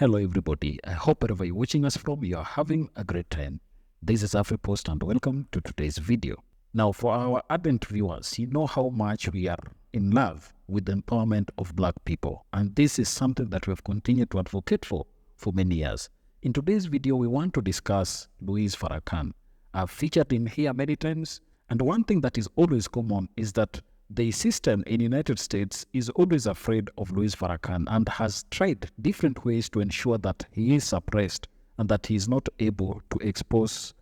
Hello everybody, I hope wherever you're watching us from, you are having a great time. This is AfriPost and welcome to today's video. Now for our ardent viewers, you know how much we are in love with the empowerment of black people, and this is something that we have continued to advocate for many years. In today's video, we want to discuss Louis Farrakhan. I've featured him here many times, and one thing that is always common is that the system in the United States is always afraid of Louis Farrakhan and has tried different ways to ensure that he is suppressed and that he is not able to expose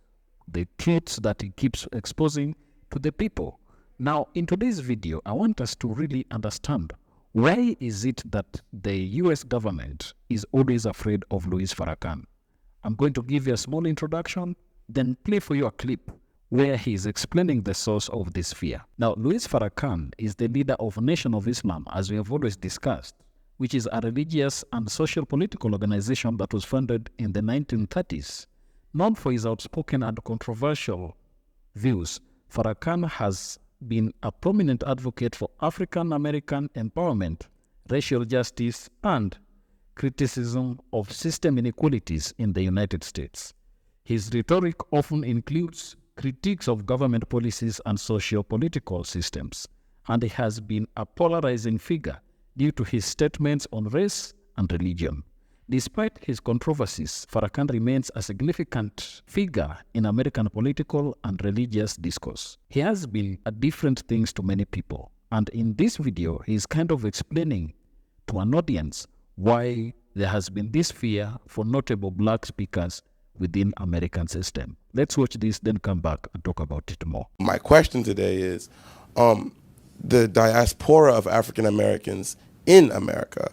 the truths that he keeps exposing to the people. Now, in today's video, I want us to really understand why is it that the US government is always afraid of Louis Farrakhan. I'm going to give you a small introduction, then play for you a clip where he is explaining the source of this fear. Now, Louis Farrakhan is the leader of Nation of Islam, as we have always discussed, which is a religious and social political organization that was founded in the 1930s. Known for his outspoken and controversial views, Farrakhan has been a prominent advocate for African American empowerment, racial justice, and criticism of system inequalities in the United States. His rhetoric often includes critiques of government policies and socio-political systems, and he has been a polarizing figure due to his statements on race and religion. Despite his controversies, Farrakhan remains a significant figure in American political and religious discourse. He has been different things to many people, and in this video, he is kind of explaining to an audience why there has been this fear for notable black speakers within American system. Let's watch this, then come back and talk about it more. My question today is, the diaspora of African Americans in America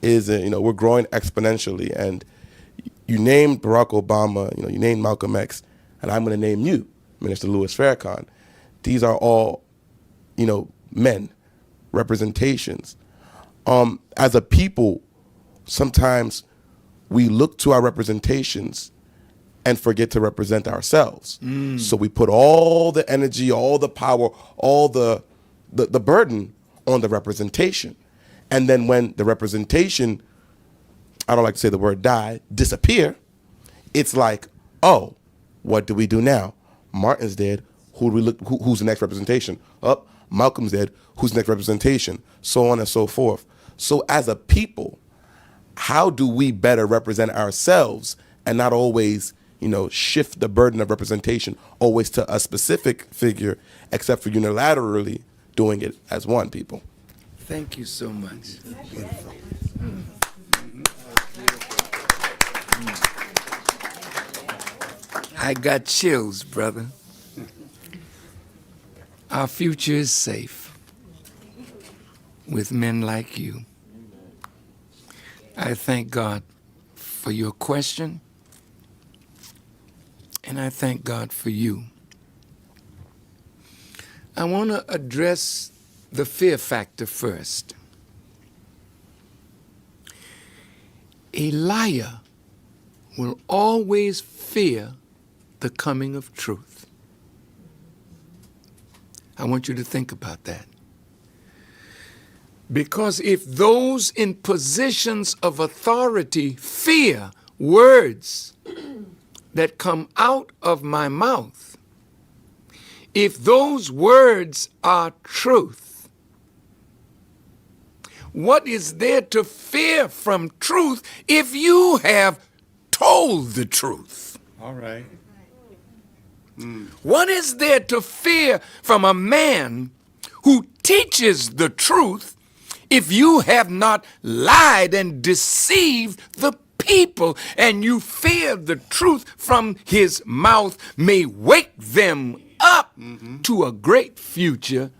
is, we're growing exponentially. And you named Barack Obama, you named Malcolm X, and I'm going to name you, Minister Louis Farrakhan. These are all, men, representations. As a people, sometimes we look to our representations and forget to represent ourselves. So we put all the energy, all the power, all the burden on the representation. And then when the representation, I don't like to say the word die, disappear, it's like, oh, what do we do now? Martin's dead, who's the next representation? Oh, Malcolm's dead, who's the next representation? So on and so forth. So as a people, how do we better represent ourselves and not always shift the burden of representation always to a specific figure, except for unilaterally doing it as one people? Thank you so much. Beautiful. I got chills, brother. Our future is safe with men like you. I thank God for your question. And I thank God for you. I want to address the fear factor first. A liar will always fear the coming of truth. I want you to think about that. Because if those in positions of authority fear words that come out of my mouth, if those words are truth, what is there to fear from truth if you have told the truth? All right. What is there to fear from a man who teaches the truth if you have not lied and deceived the people, and you fear the truth from his mouth may wake them up to a great future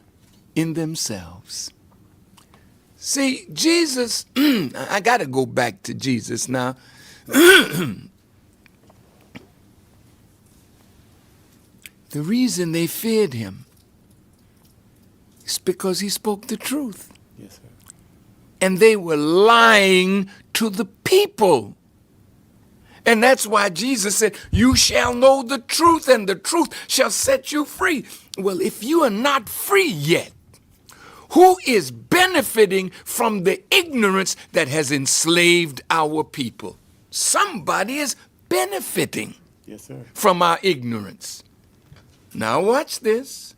in themselves? See, Jesus, I got to go back to Jesus now. The reason they feared him is because he spoke the truth. Yes, sir. And they were lying to the people. And that's why Jesus said, you shall know the truth, and the truth shall set you free. Well, if you are not free yet, who is benefiting from the ignorance that has enslaved our people? Somebody is benefiting Yes, sir. from our ignorance. Now watch this.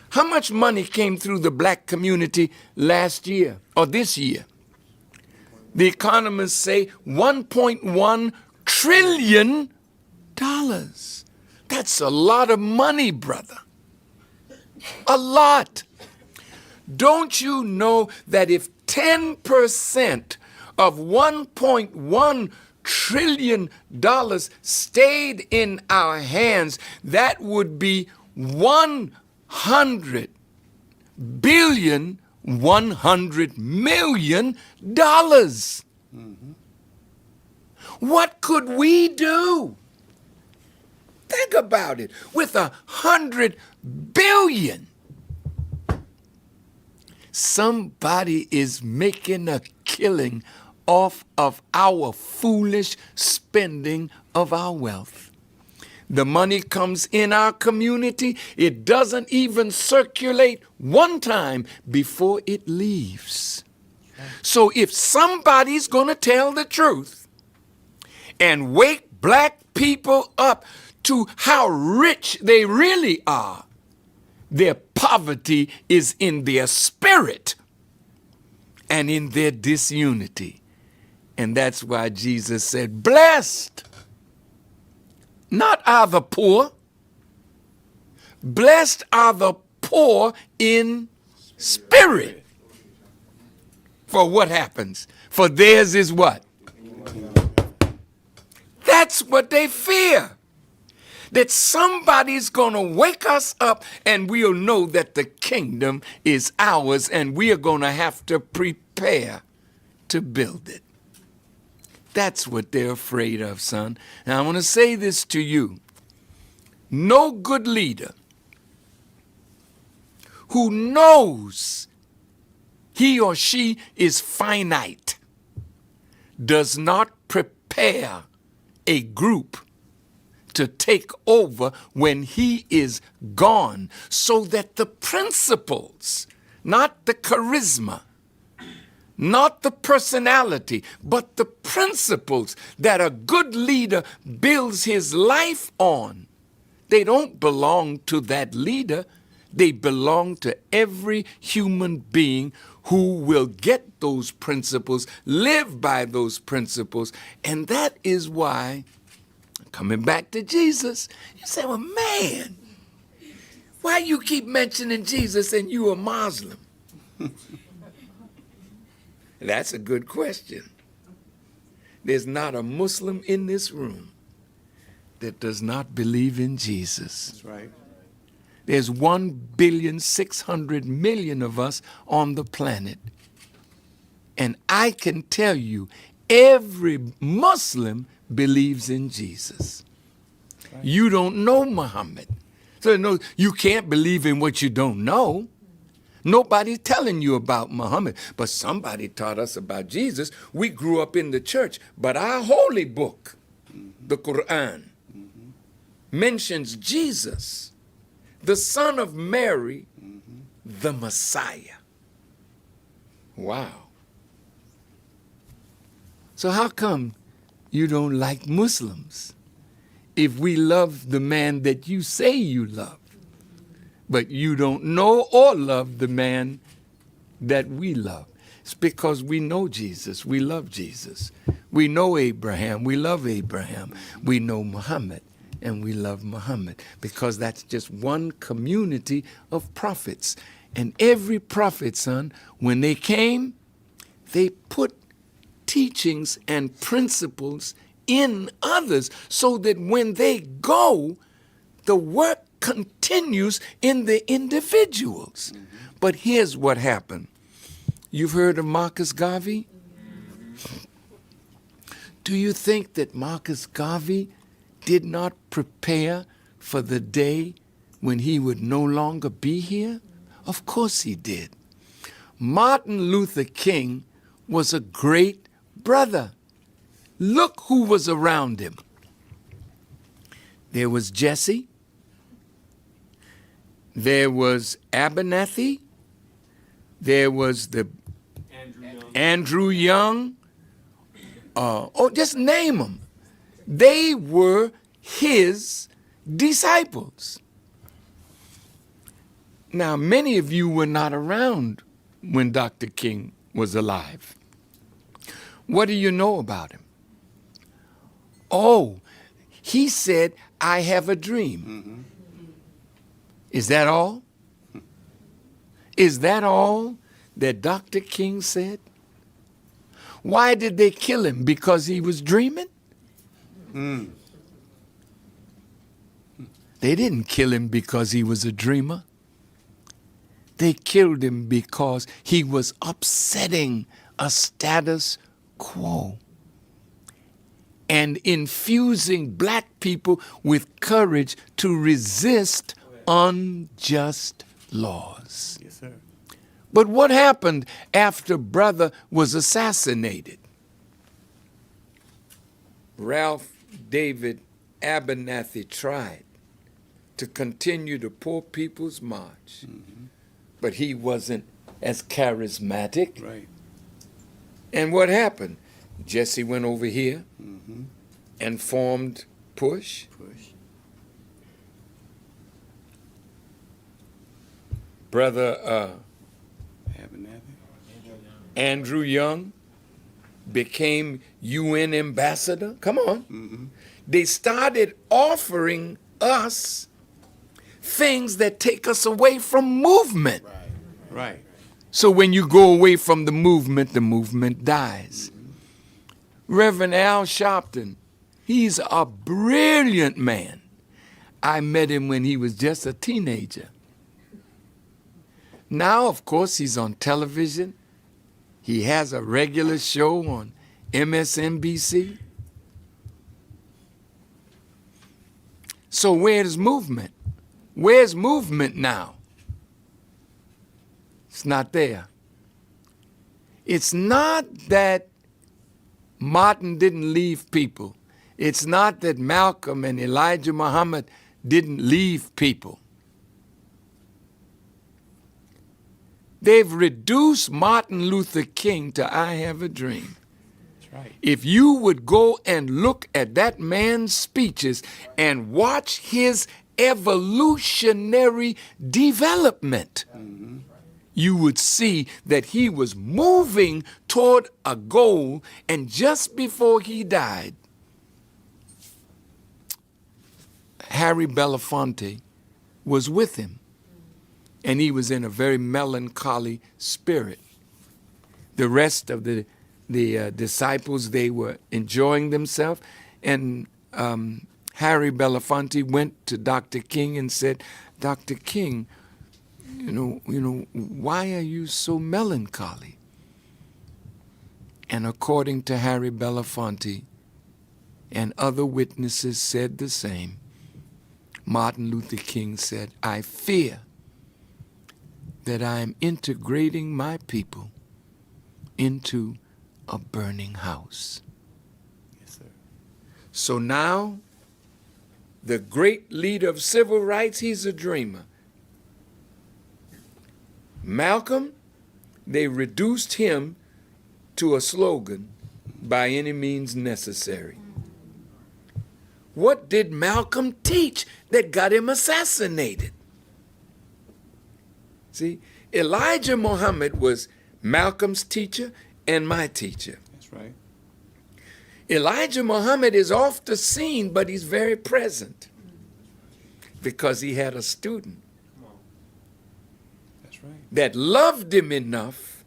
How much money came through the black community last year or this year? The economists say $1.1 trillion. That's a lot of money, brother. A lot. Don't you know that if 10% of $1.1 trillion stayed in our hands, that would be 100 billion, $100 million. What could we do? Think about it. With 100 billion, somebody is making a killing off of our foolish spending of our wealth. The money comes in our community. It doesn't even circulate one time before it leaves. So if somebody's going to tell the truth and wake black people up to how rich they really are, their poverty is in their spirit and in their disunity. And that's why Jesus said, blessed, not are the poor, blessed are the poor in spirit. For what happens? For theirs is what? That's what they fear. That somebody's going to wake us up and we'll know that the kingdom is ours and we are going to have to prepare to build it. That's what they're afraid of, son. And I want to say this to you. No good leader who knows he or she is finite does not prepare a group to take over when he is gone, so that the principles, not the charisma, not the personality, but the principles that a good leader builds his life on, they don't belong to that leader. They belong to every human being who will get those principles, live by those principles. And that is why, coming back to Jesus, you say, well, man, why you keep mentioning Jesus and you a Muslim? That's a good question. There's not a Muslim in this room that does not believe in Jesus. That's right. There's 1,600,000,000 of us on the planet. And I can tell you, every Muslim believes in Jesus. Right. You don't know Muhammad. So no, you can't believe in what you don't know. Nobody's telling you about Muhammad, but somebody taught us about Jesus. We grew up in the church, but our holy book, the Quran, mentions Jesus, the son of Mary, the Messiah. Wow. So how come you don't like Muslims if we love the man that you say you love, but you don't know or love the man that we love? It's because we know Jesus. We love Jesus. We know Abraham. We love Abraham. We know Muhammad. And we love Muhammad because that's just one community of prophets. And every prophet, son, when they came, they put teachings and principles in others so that when they go, the work continues in the individuals. But here's what happened. You've heard of Marcus Garvey? Do you think that Marcus Garvey did not prepare for the day when he would no longer be here? Of course he did. Martin Luther King was a great brother. Look who was around him. There was Jesse. There was Abernathy. There was the Andrew Young. just name them. They were his disciples. Now, many of you were not around when Dr. King was alive. What do you know about him? Oh, he said, I have a dream. Is that all? Is that all that Dr. King said? Why did they kill him? Because he was dreaming? They didn't kill him because he was a dreamer. They killed him because he was upsetting a status quo and infusing black people with courage to resist unjust laws. Yes, sir. But what happened after brother was assassinated? Ralph David Abernathy tried to continue the Poor People's March, but he wasn't as charismatic. Right. And what happened? Jesse went over here and formed Push. Brother Andrew Young became UN ambassador. Come on. They started offering us things that take us away from movement. Right. So when you go away from the movement dies. Reverend Al Sharpton, he's a brilliant man. I met him when he was just a teenager. Now, of course, he's on television. He has a regular show on MSNBC. So where's movement? Where's movement now? It's not there. It's not that Martin didn't leave people. It's not that Malcolm and Elijah Muhammad didn't leave people. They've reduced Martin Luther King to I have a dream. That's right. If you would go and look at that man's speeches and watch his evolutionary development, you would see that he was moving toward a goal, and just before he died, Harry Belafonte was with him, and he was in a very melancholy spirit. The rest of the disciples, they were enjoying themselves, and Harry Belafonte went to Dr. King and said, Dr. King, you know, why are you so melancholy? And according to Harry Belafonte, and other witnesses said the same, Martin Luther King said, I fear that I am integrating my people into a burning house. Yes, sir. So now, the great leader of civil rights, he's a dreamer. Malcolm, they reduced him to a slogan, by any means necessary. What did Malcolm teach that got him assassinated? See, Elijah Muhammad was Malcolm's teacher and my teacher. That's right. Elijah Muhammad is off the scene, but he's very present because he had a student that loved him enough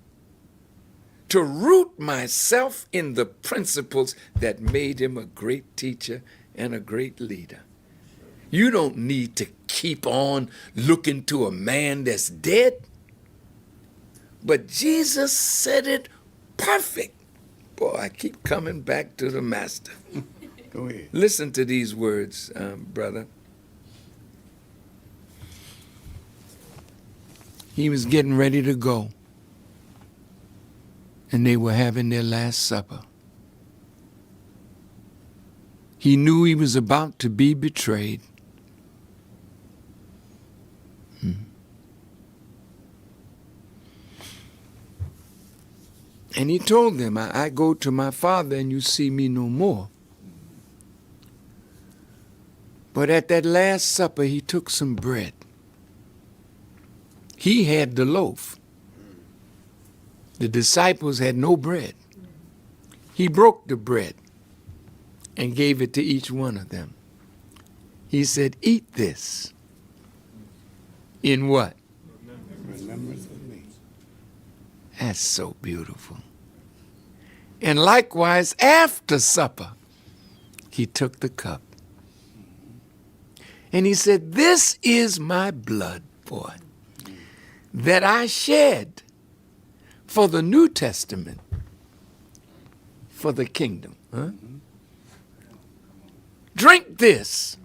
to root myself in the principles that made him a great teacher and a great leader. You don't need to keep on looking to a man that's dead. But Jesus said it perfect. Boy, I keep coming back to the master. Go ahead. Listen to these words, brother. He was getting ready to go, and they were having their Last Supper. He knew he was about to be betrayed. And he told them, I go to my Father and you see me no more. But at that Last Supper, he took some bread. He had the loaf. The disciples had no bread. He broke the bread and gave it to each one of them. He said, eat this. In what? Remembrance of me. That's so beautiful. And likewise, after supper, he took the cup. And he said, this is my blood, boy, that I shed for the New Testament, for the kingdom. Huh? Drink this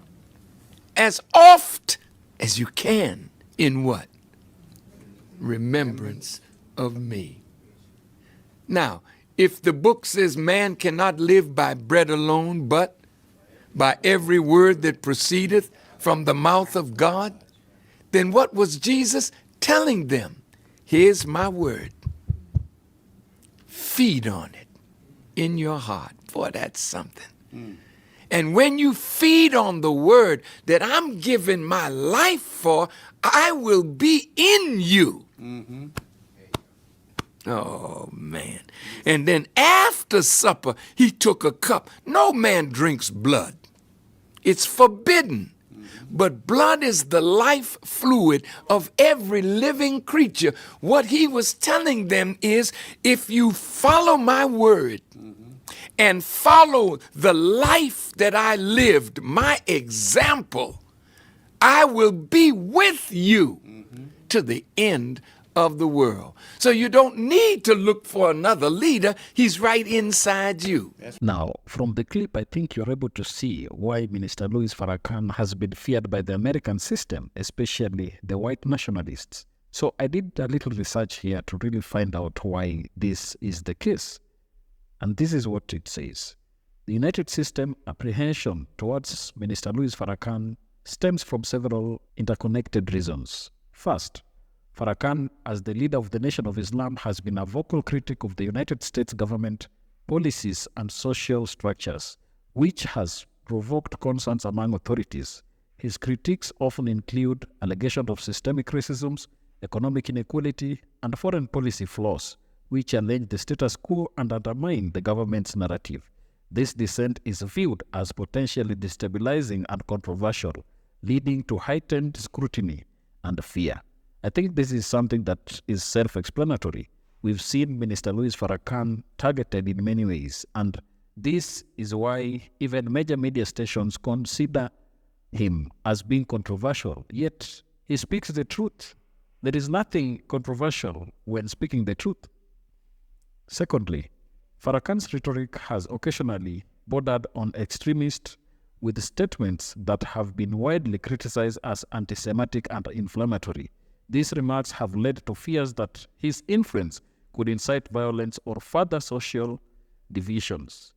as oft as you can in what? Remembrance of me. Now, if the book says man cannot live by bread alone, but by every word that proceedeth from the mouth of God, then what was Jesus telling them? Here's my word. Feed on it in your heart. Boy, that's something. And when you feed on the word that I'm giving my life for, I will be in you. Oh, man. And then after supper, he took a cup. No man drinks blood. It's forbidden. But blood is the life fluid of every living creature. What he was telling them is, if you follow my word and follow the life that I lived, my example, I will be with you to the end of the world. So you don't need to look for another leader. He's right inside you. Now, from the clip, I think you're able to see why Minister Louis Farrakhan has been feared by the American system, especially the white nationalists. So I did a little research here to really find out why this is the case. And this is what it says. The United System apprehension towards Minister Louis Farrakhan stems from several interconnected reasons. First, Farrakhan, as the leader of the Nation of Islam, has been a vocal critic of the United States government policies and social structures, which has provoked concerns among authorities. His critiques often include allegations of systemic racism, economic inequality, and foreign policy flaws, which challenge the status quo and undermine the government's narrative. This dissent is viewed as potentially destabilizing and controversial, leading to heightened scrutiny and fear. I think this is something that is self-explanatory. We've seen Minister Louis Farrakhan targeted in many ways, and this is why even major media stations consider him as being controversial, yet he speaks the truth. There is nothing controversial when speaking the truth. Secondly, Farrakhan's rhetoric has occasionally bordered on extremist, with statements that have been widely criticized as anti-Semitic and inflammatory. These remarks have led to fears that his influence could incite violence or further social divisions.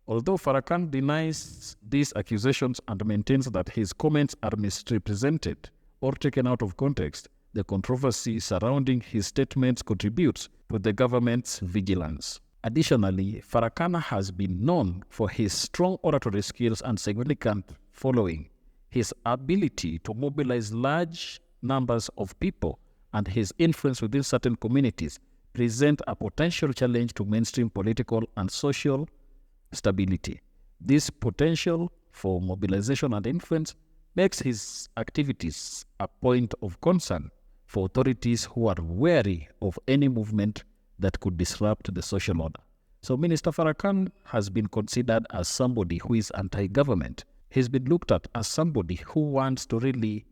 Although Farrakhan denies these accusations and maintains that his comments are misrepresented or taken out of context, the controversy surrounding his statements contributes to the government's vigilance. Additionally, Farrakhan has been known for his strong oratory skills and significant following, his ability to mobilize large numbers of people, and his influence within certain communities present a potential challenge to mainstream political and social stability. This potential for mobilization and influence makes his activities a point of concern for authorities who are wary of any movement that could disrupt the social order. So Minister Farrakhan has been considered as somebody who is anti-government. He's been looked at as somebody who wants to really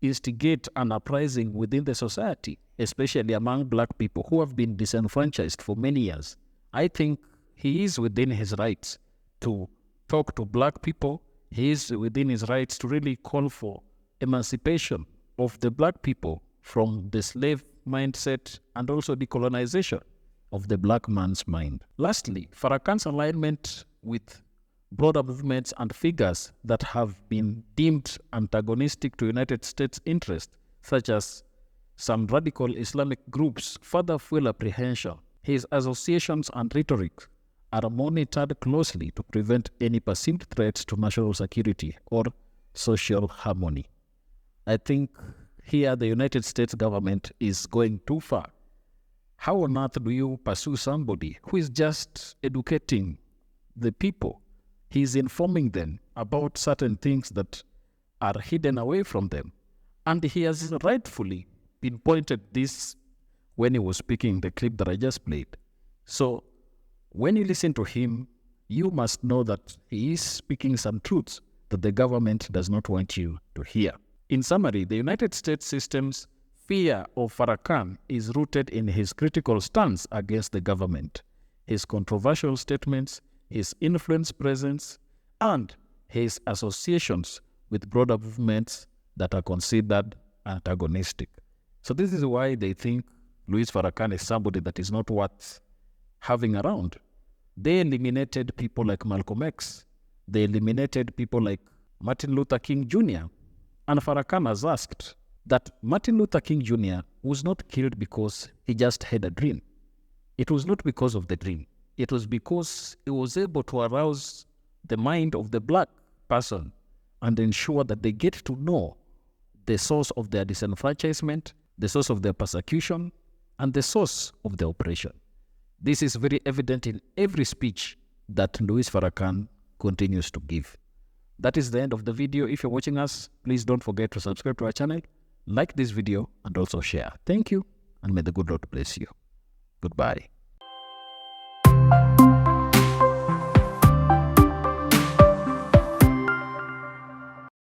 instigate an uprising within the society, especially among black people who have been disenfranchised for many years. I think he is within his rights to talk to black people. He is within his rights to really call for emancipation of the black people from the slave mindset and also decolonization of the black man's mind. Lastly, Farrakhan's alignment with broader movements and figures that have been deemed antagonistic to United States interests, such as some radical Islamic groups, further fuel apprehension. His associations and rhetoric are monitored closely to prevent any perceived threats to national security or social harmony. I think here the United States government is going too far. How on earth do you pursue somebody who is just educating the people? He's informing them about certain things that are hidden away from them. And he has rightfully pinpointed this when he was speaking the clip that I just played. So when you listen to him, you must know that he is speaking some truths that the government does not want you to hear. In summary, the United States system's fear of Farrakhan is rooted in his critical stance against the government, his controversial statements, his influence presence, and his associations with broader movements that are considered antagonistic. So this is why they think Louis Farrakhan is somebody that is not worth having around. They eliminated people like Malcolm X. They eliminated people like Martin Luther King Jr. And Farrakhan has asked that Martin Luther King Jr. was not killed because he just had a dream. It was not because of the dream. It was because he was able to arouse the mind of the black person and ensure that they get to know the source of their disenfranchisement, the source of their persecution, and the source of the oppression. This is very evident in every speech that Louis Farrakhan continues to give. That is the end of the video. If you're watching us, please don't forget to subscribe to our channel, like this video, and also share. Thank you, and may the good Lord bless you. Goodbye.